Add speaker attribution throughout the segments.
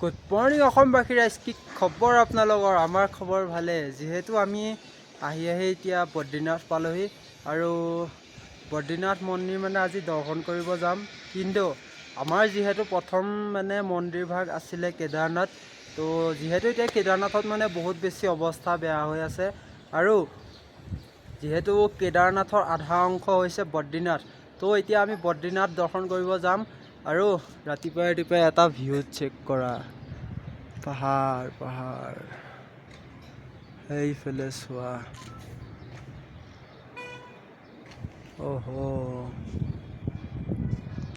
Speaker 1: Good morning অসমবাসী ৰাইজ, কি খবৰ আপোনালোকৰ? আমাৰ খবৰ ভালে। যিহেতু আমি আহি এতিয়া বদ্ৰীনাথ পালোহি আৰু বদ্ৰীনাথ মন্দিৰ আজি দৰ্শন কৰিব যাম। কিন্তু আমাৰ যিহেতু প্ৰথম মন্দিৰ ভাগ আছিলে কেদাৰনাথ, তো যিহেতু এতিয়া কেদাৰনাথত বহুত বেছি অৱস্থা বেয়া হৈ আছে আৰু যিহেতু কেদাৰনাথৰ আধা অংশ হৈছে বদ্ৰীনাথ, তো এতিয়া আমি বদ্ৰীনাথ দৰ্শন কৰিব যাম। আৰু ৰাতিপুৱাই এটা ভিউ চেক কৰা, পাহাৰ সেইফালে চোৱা। অহ,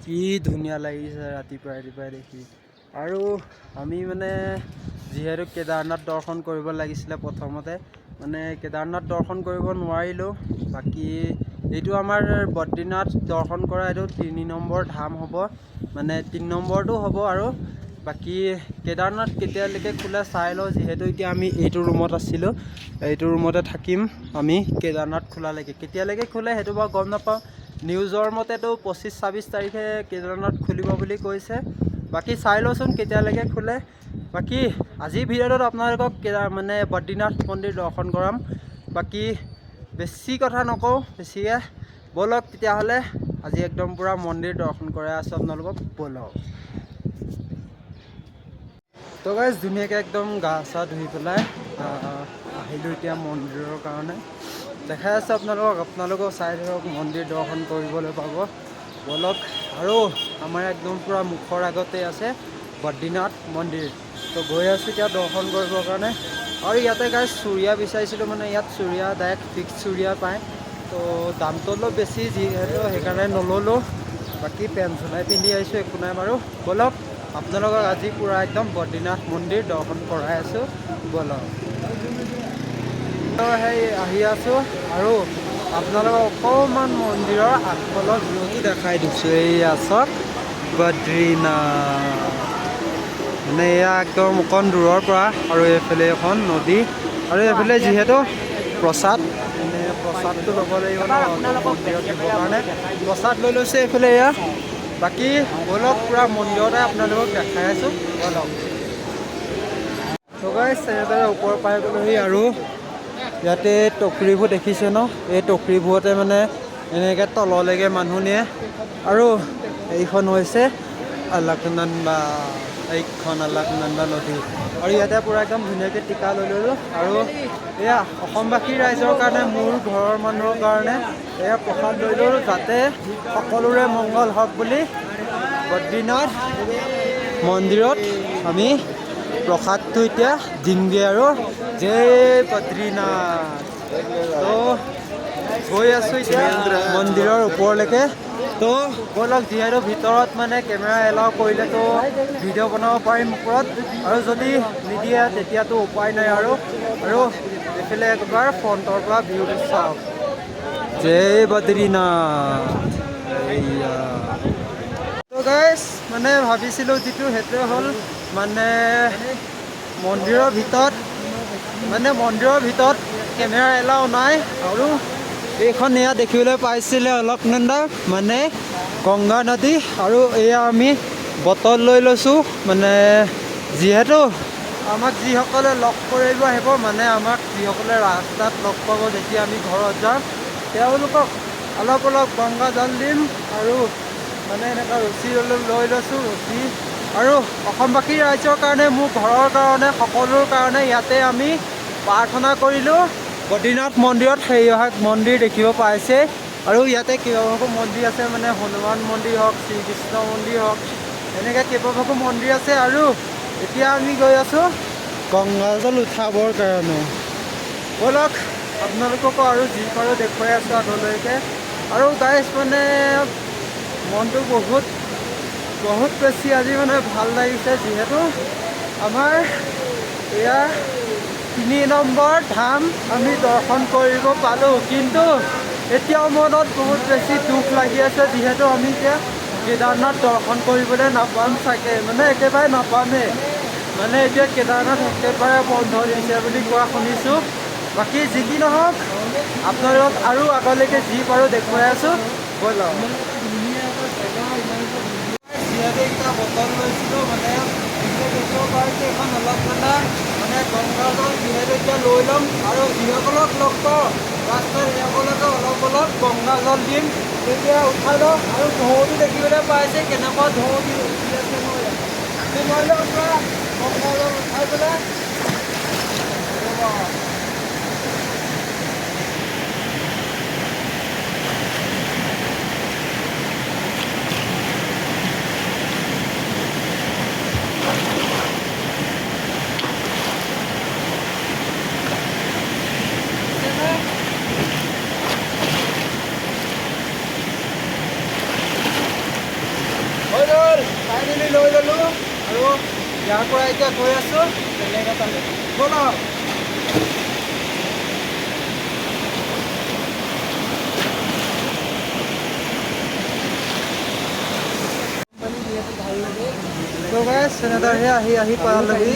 Speaker 1: কি ধুনীয়া লাগিছে ৰাতিপুৱাই দেখি। আৰু আমি যিহেতু কেদাৰনাথ দৰ্শন কৰিব লাগিছিলে, প্ৰথমতে কেদাৰনাথ দৰ্শন কৰিব নোৱাৰিলোঁ। বাকী এইটো আমাৰ বদ্ৰীনাথ দৰ্শন কৰা এইটো 3 নম্বৰ ধাম হ'ব, 3 নম্বৰটো হ'ব। আৰু বাকী কেদাৰনাথ কেতিয়ালৈকে খোলে চাই লওঁ। যিহেতু এতিয়া আমি এইটো ৰুমত আছিলোঁ, এইটো ৰুমতে থাকিম আমি কেদাৰনাথ খোলালৈকে। কেতিয়ালৈকে খোলে সেইটো বাৰু গম নাপাওঁ। নিউজৰ মতেতো 25-26 তাৰিখে কেদাৰনাথ খুলিব বুলি কৈছে। বাকী চাই লওঁচোন কেতিয়ালৈকে খোলে। বাকী আজিৰ ভিডিঅ'টোত আপোনালোকক বদ্ৰীনাথ মন্দিৰ দৰ্শন কৰাম। বাকী বেছি কথা নকওঁ বেছিকৈ, ব'লক তেতিয়াহ'লে আজি একদম পূৰা মন্দিৰ দৰ্শন কৰাই আছোঁ আপোনালোকক, ব'লক। তো গাইজ ধুনীয়াকৈ একদম গা চা ধুই পেলাই আহিলোঁ এতিয়া মন্দিৰৰ কাৰণে। দেখাই আছোঁ আপোনালোকেও চাই ধৰক, মন্দিৰ দৰ্শন কৰিবলৈ পাব, ব'লক। আৰু আমাৰ একদম পূৰা মুখৰ আগতে আছে বদ্ৰীনাথ মন্দিৰ। তো গৈ আছোঁ এতিয়া দৰ্শন কৰিবৰ কাৰণে। আৰু ইয়াতে গাইজ চুৰিয়া বিচাৰিছিলোঁ, ইয়াত চুৰিয়া ডাইৰেক্ট ফিক্স চুৰিয়া পায়। তো দামটো অলপ বেছি, যিহেতু সেইকাৰণে নল'লোঁ। বাকী পেণ্ট চোলাই পিন্ধি আহিছোঁ, একো নাই বাৰু। ব'লক আপোনালোকক আজি পূৰা একদম বদ্ৰীনাথ মন্দিৰ দৰ্শন কৰাই আছোঁ, ব'লক। সেই আহি আছোঁ আৰু আপোনালোকক অকণমান মন্দিৰৰ আগফালৰ ভিউটো দেখাই দিছোঁ। এইয়া চাওক বদ্ৰীনাথ, এয়া একদম অকণ দূৰৰ পৰা। আৰু এইফালে এখন নদী, আৰু এইফালে যিহেতু প্ৰসাদ, প্ৰসাদটো ল'ব লাগিব ন মন্দিৰত দিবৰ কাৰণে। প্ৰসাদ লৈ লৈছে এইফালে এয়া। বাকী ব'লক পূৰা মন্দিৰতে আপোনালোকক দেখাই আছোঁ, ব'লক। তো গাইজ এনেদৰে ওপৰ পাই গ'লোহি আৰু ইয়াতে টকৰিবোৰ দেখিছে ন, এই টকৰিবোৰতে এনেকৈ তললৈকে মানুহ নিয়ে। আৰু এইখন হৈছে আলাকনন্দা, এইখন আলাকনন্দা নদী। আৰু ইয়াতে পূৰা একদম ধুনীয়াকৈ টিকা লৈ ল'লোঁ। আৰু এয়া অসমবাসী ৰাইজৰ কাৰণে, মোৰ ঘৰৰ মানুহৰ কাৰণে এয়া প্ৰসাদ লৈ ল'লোঁ, যাতে সকলোৰে মংগল হওক বুলি বদ্ৰীনাথ মন্দিৰত আমি প্ৰসাদটো এতিয়া দিমগৈ। আৰু জয় বদ্ৰীনাথ। তো গৈ আছোঁ এতিয়া মন্দিৰৰ ওপৰলৈকে। তো ব'লক, যিহেতু ভিতৰত কেমেৰা এলাউ কৰিলেতো ভিডিঅ' বনাব পাৰিম ওপৰত, আৰু যদি নিদিয়ে তেতিয়াতো উপায় নাই। আৰু এইফালে একবাৰ ফ্ৰণ্টৰ পৰা ভিউটো চাওক, জয় বদ্ৰীনাথ। এইয়া তো গাইজ ভাবিছিলোঁ যিটো সেইটোৱে হ'ল, মন্দিৰৰ ভিতৰত কেমেৰা এলাউ নাই। আৰু এইখন এয়া দেখিবলৈ পাইছিলে অলকনন্দা, গংগা নদী। আৰু এয়া আমি বটল লৈ লৈছোঁ, যিহেতু আমাক যিসকলে লগ কৰিব আহিব, আমাক যিসকলে ৰাস্তাত লগ পাব যেতিয়া আমি ঘৰত যাম, তেওঁলোকক অলপ গংগা জল দিম। আৰু এনেকুৱা ৰছী লৈ লৈছোঁ, ৰছী। আৰু অসমবাসী ৰাইজৰ কাৰণে, মোৰ ঘৰৰ কাৰণে, সকলোৰ কাৰণে ইয়াতে আমি প্ৰাৰ্থনা কৰিলোঁ। বদ্ৰীনাথ মন্দিৰত সেয়াভাগ মন্দিৰ দেখিব পাইছে। আৰু ইয়াতে কেইবাভাগো মন্দিৰ আছে, হনুমান মন্দিৰ হওক, শ্ৰীকৃষ্ণ মন্দিৰ হওক, এনেকৈ কেইবাভাগো মন্দিৰ আছে। আৰু এতিয়া আমি গৈ আছোঁ গংগাজল উঠাবৰ কাৰণে, ব'লক আপোনালোককো আৰু যি পাৰোঁ দেখুৱাই আছোঁ আগলৈকে। আৰু গাইজ মনটো বহুত বেছি আজি ভাল লাগিছে, যিহেতু আমাৰ এয়া 3 নম্বৰ ধাম আমি দৰ্শন কৰিব পালোঁ। কিন্তু এতিয়াও মনত বহুত বেছি দুখ লাগি আছে, যিহেতু আমি এতিয়া কেদাৰনাথ দৰ্শন কৰিবলৈ নাপাম চাগে, একেবাৰে নাপামেই। এতিয়া কেদাৰনাথ একেবাৰে বন্ধ দিছে বুলি কোৱা শুনিছোঁ। বাকী যি কি নহওক, আপোনালোকক আৰু আগলৈকে যি পাৰোঁ দেখুৱাই আছোঁ, ব'লক। যিহেতু এতিয়া বটল লৈছিলোঁ, দেখিব অলপনন্দা মানে গংগাজল যিহেতু এতিয়া লৈ ল'ম আৰু যিসকলক লগ পাওঁ ৰাস্তাত সেইসকলকে অলপ গংগাজল দিম তেতিয়া উঠাই লওঁ আৰু ঢৌটো দেখিবলৈ পাইছে কেনেকুৱা ঢৌ দি উঠি আছে মই গংগাজল উঠাই পেলাই ফাইনেলি লৈ ল'লোঁ আৰু ইয়াৰ পৰা এতিয়া গৈ আছোঁ বেলেগ এটালৈ ব'লক আহি পালেহি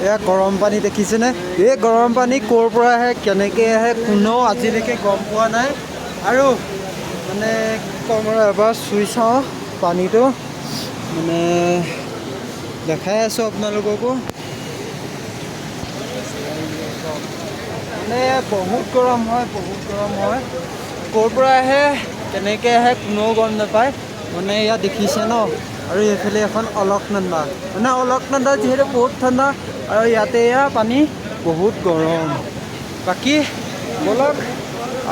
Speaker 1: এয়া গৰম পানী দেখিছেনে এই গৰম পানী ক'ৰ পৰা আহে কেনেকৈ আহে কোনেও আজিলৈকে গম পোৱা নাই আৰু মানে কম এবাৰ চুই চাওঁ পানীটো মানে দেখাই আছোঁ আপোনালোককো মানে বহুত গৰম হয় ক'ৰ পৰা আহে কেনেকৈ আহে কোনেও গম নাপায় মানে ইয়াত দেখিছে ন আৰু এইফালে এখন অলকনন্দা মানে অলকনন্দা যিহেতু বহুত ঠাণ্ডা আৰু ইয়াতে এয়া পানী বহুত গৰম বাকী ব'লক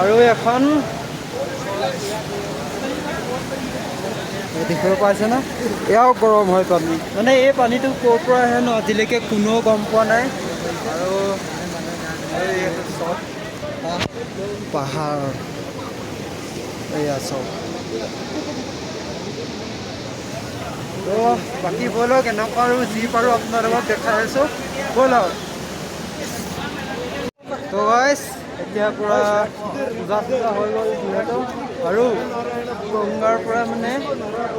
Speaker 1: আৰু এখন দেখিব পাইছে ন এয়াও গৰম হয় পানী মানে এই পানীটো ক'ৰ পৰা আহে ন আজিলৈকে কোনেও গম পোৱা নাই আৰু চব পাহাৰ এয়া চব তো বাকী ব'লক এনেকুৱা আৰু যি পাৰোঁ আপোনালোকক দেখাই আছোঁ ব'লক তো গাইছ এতিয়া পূৰা পূজা হৈ গ'ল যিহেতু আৰু গংগাৰ পৰা মানে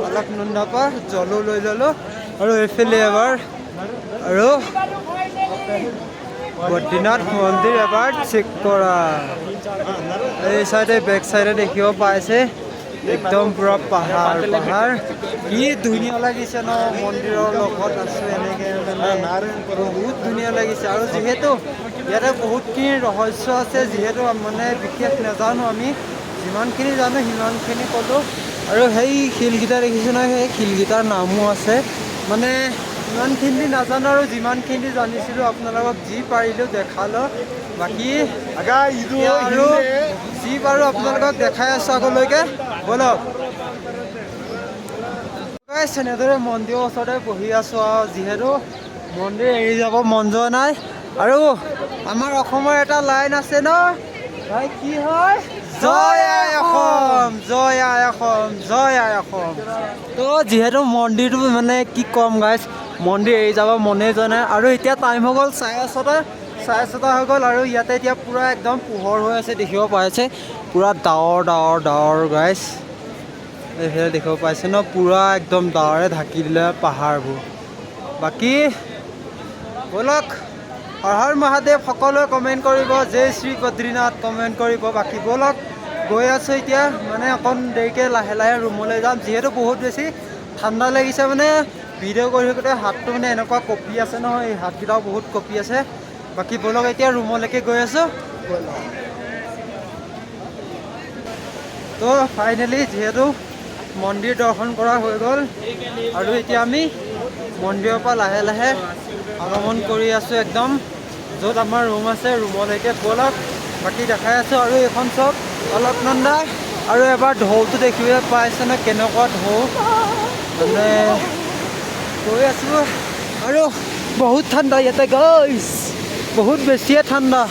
Speaker 1: অলকনন্দাৰ পৰা জলো লৈ ল'লোঁ আৰু এইফালে এবাৰ আৰু বদ্ৰীনাথ মন্দিৰ এবাৰ চেক কৰা এই চাইডে বেক চাইডে দেখিব পাইছে একদম পূৰা পাহাৰ কি ধুনীয়া লাগিছে ন মন্দিৰৰ লগত আছোঁ এনেকৈ বহুত ধুনীয়া লাগিছে আৰু যিহেতু ইয়াতে বহুতখিনি ৰহস্য আছে যিহেতু মানে বিশেষ নাজানো আমি যিমানখিনি জানো সিমানখিনি ক'লোঁ আৰু সেই শিলকেইটা দেখিছোঁ নহয় সেই শিলকেইটাৰ নামো আছে মানে ইমানখিনি নাজানো আৰু যিমানখিনি জানিছিলোঁ আপোনালোকক যি পাৰিলোঁ দেখালোঁ বাকী আৰু যি পাৰোঁ আপোনালোকক দেখাই আছোঁ আগলৈকে ব'লক এনেদৰে মন্দিৰৰ ওচৰতে বহি আছোঁ আৰু যিহেতু মন্দিৰ এৰি যাব মন যোৱা নাই আৰু আমাৰ অসমৰ এটা লাইন আছে ন ভাই কি হয় জয় আই অসম জয় আই অসম জয় আই অসম তো যিহেতু মন্দিৰটো মানে কি ক'ম গাইছ মন্দিৰ এৰি যাব মনে যোৱা নাই আৰু এতিয়া টাইম হৈ গ'ল চাৰে ছটা হৈ গ'ল আৰু ইয়াতে এতিয়া পূৰা একদম পোহৰ হৈ আছে দেখিব পাইছে পূৰা ডাৱৰ গাইছ এইফালে দেখিব পাইছে ন পূৰা একদম ডাৱৰে ঢাকি দিলে পাহাৰবোৰ বাকী ব'লক হৰ হৰ মহাদেৱ সকলোৱে কমেণ্ট কৰিব জয় শ্ৰী বদ্ৰীনাথ কমেণ্ট কৰিব বাকী ব'লক গৈ আছোঁ এতিয়া মানে অকণ দেৰিকৈ লাহে ৰুমলৈ যাম যিহেতু বহুত বেছি ঠাণ্ডা লাগিছে মানে ভিডিঅ' কৰি থাকোঁতে হাতটো মানে এনেকুৱা কঁপি আছে নহয় এই হাতকেইটাও বহুত কঁপি আছে বাকী ব'লক এতিয়া ৰুমলৈকে গৈ আছোঁ তো ফাইনেলি যিহেতু মন্দিৰ দৰ্শন কৰা হৈ গ'ল আৰু এতিয়া আমি মন্দিৰৰ পৰা লাহে আগমন কৰি আছোঁ একদম য'ত আমাৰ ৰুম আছে ৰুমলৈকে ব'লক বাকী দেখাই আছোঁ আৰু এইখন চব অলকনন্দা আৰু এবাৰ ঢৌটো দেখিবলৈ পাইছে ন কেনেকুৱা ঢৌ মানে গৈ আছোঁ আৰু বহুত ঠাণ্ডা ইয়াতে গাইছ বহুত বেছিয়ে ঠাণ্ডা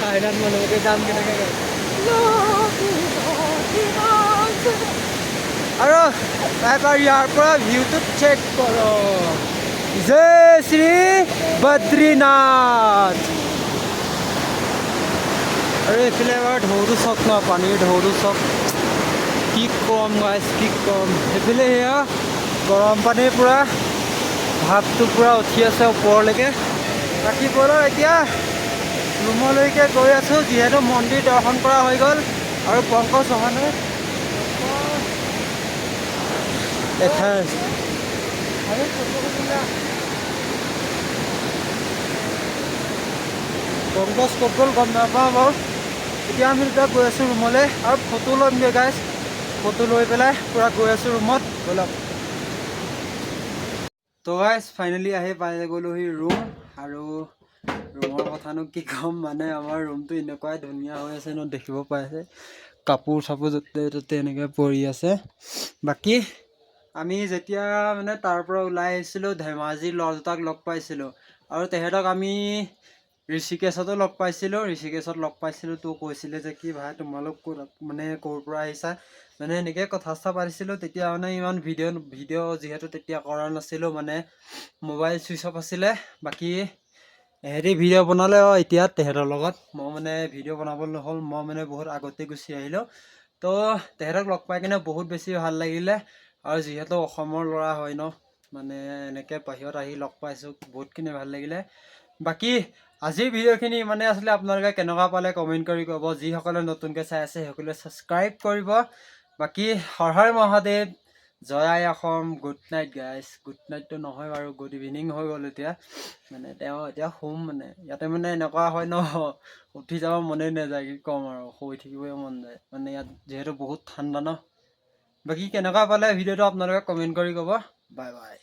Speaker 1: আৰু এবাৰ ইয়াৰ পৰা ভিউটো চেক কৰক জয় শ্ৰী বদ্ৰীনাথ আৰু এইফালে এবাৰ ঢৌটো চাওক ন পানীৰ ঢৌটো চাওক কি কম গাইছ কি কম এইফালে সেয়া গৰম পানীৰ পূৰা ভাৱটো পূৰা উঠি আছে ওপৰলৈকে বাকী ব'লক এতিয়া ৰুমলৈকে গৈ আছোঁ যিহেতু মন্দিৰ দৰ্শন কৰা হৈ গ'ল আৰু পংকজ চৌহানে দেখাই আছে গছ ক'ত গ'ল গম নাপাওঁ বাৰু। এতিয়া আমি এতিয়া গৈ আছোঁ ৰুমলৈ আৰু ফটো ল'মগৈ গাইজ। ফটো লৈ পেলাই পূৰা গৈ আছোঁ ৰুমত। ব'লক। তো গাইজ ফাইনেলি আহি পাই গ'লোহি ৰুম। আৰু ৰুমৰ কথানো কি ক'ম, মানে আমাৰ ৰুমটো এনেকুৱাই ধুনীয়া হৈ আছে ন, দেখিব পাইছে। কাপোৰ চাপোৰ য'তে ত'তে এনেকৈ পৰি আছে। বাকী আমি যেতিয়া মানে তাৰ পৰা ওলাই আহিছিলোঁ, ধেমাজিৰ ল'ৰা দুটাক লগ পাইছিলোঁ। আৰু তেহেঁতক আমি ঋষিকেশতো লগ পাইছিলোঁ। ঋষিকেশত লগ পাইছিলোঁ তো কৈছিলে যে কি ভাই তোমালোক ক'ত মানে ক'ৰ পৰা আহিছা, মানে এনেকৈ কথা চথা পাতিছিলোঁ। তেতিয়া মানে ইমান ভিডিঅ' যিহেতু তেতিয়া কৰা নাছিলোঁ, মানে মোবাইল ছুইচ অফ আছিলে। বাকী এহেঁতি ভিডিঅ' বনালে এতিয়া তেহেঁতৰ লগত। মই মানে ভিডিঅ' বনাবলৈ নহ'ল, মই মানে বহুত আগতে গুচি আহিলোঁ। তো তেহেঁতক লগ পাই কিনে বহুত বেছি ভাল লাগিলে। আৰু যিহেতু অসমৰ ল'ৰা হয় ন, মানে এনেকৈ বাহিৰত আহি লগ পাইছোঁ, বহুতখিনি ভাল লাগিলে। বাকী আজিৰ ভিডিঅ'খিনি ইমানেই আছিলে। আপোনালোকে কেনেকুৱা পালে কমেণ্ট কৰি ক'ব। যিসকলে নতুনকৈ চাই আছে সেইসকলে ছাবস্ক্ৰাইব কৰিব। বাকী হৰ হৰ মহাদেৱ, জয় আই Assam, good night guys. Good নাইটটো নহয় বাৰু, গুড ইভিনিং হৈ গ'ল এতিয়া। মানে এতিয়া শুম, মানে ইয়াতে মানে এনেকুৱা হয় ন, উঠি যাব মনেই নাযায়। কি ক'ম আৰু, শুই থাকিবই মন যায়, মানে ইয়াত যিহেতু বহুত ঠাণ্ডা ন। বাকী কেনেকুৱা পালে ভিডিঅ'টো আপোনালোকে কমেণ্ট কৰি ক'ব। Bye bye.